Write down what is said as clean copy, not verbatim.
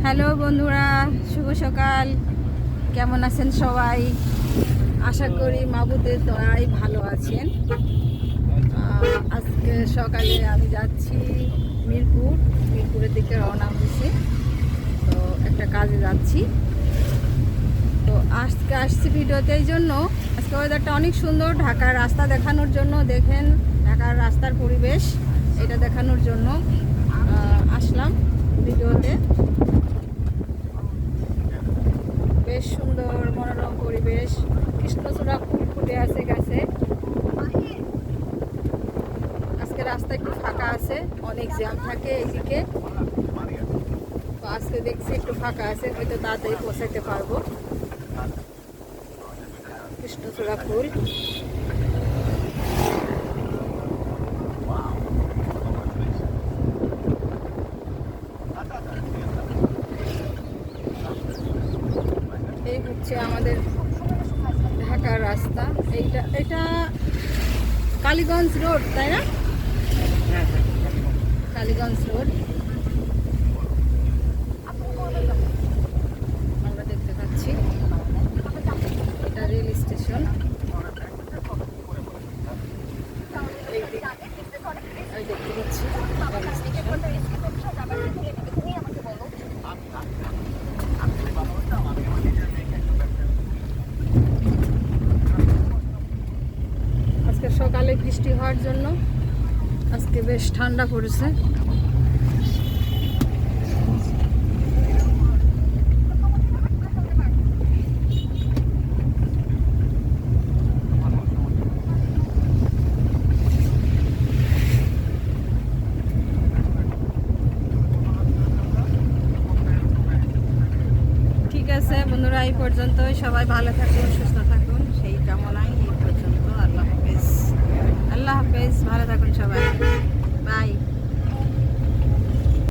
Hello বন্ধুরা, শুভ সকাল। কেমন আছেন সবাই? আশা করি মাবুদের দয়ায় ভালো আছেন। আজকে সকালে আমি যাচ্ছি মিরপুরের দিকে রওনা হয়েছি। তো একটা কাজে যাচ্ছি। তো আজকে আসছি ভিডিওতে এই জন্য, আজকে ওয়েদারটা অনেক সুন্দর। ঢাকার রাস্তা দেখানোর জন্য, দেখেন ঢাকার রাস্তার পরিবেশ, এটা দেখানোর জন্য আসলাম ভিডিওতে। বেশ সুন্দর মনোরম পরিবেশ, কৃষ্ণচূড়া ফুল ফুটে আছে গাছে। আজকে রাস্তা একটু ফাঁকা আছে, অনেক জ্যাম থাকে এইদিকে। তো আজকে দেখছি একটু ফাঁকা আছে, হয়তো তাড়াতাড়ি পৌঁছাইতে পারবো। কৃষ্ণচূড়া ফুল, এই হচ্ছে আমাদের ঢাকার রাস্তা। এটা কালীগঞ্জ রোড, তাই না? কালীগঞ্জ রোড আমরা দেখতে পাচ্ছি। এটা রেল স্টেশন। এই দেখতে পাচ্ছি রেল স্টেশন। আজকে সকালে বৃষ্টি হওয়ার জন্য আজকে বেশ ঠান্ডা পড়েছে। ঠিক আছে বন্ধুরা, এই পর্যন্তই। সবাই ভালো থাকুন, সুস্থ থাকুন, সেই কামনায় এই পর্যন্ত। আল্লাহ হাফেজ। আল্লাহ হাফেজ, ভালো থাকুন সবাই।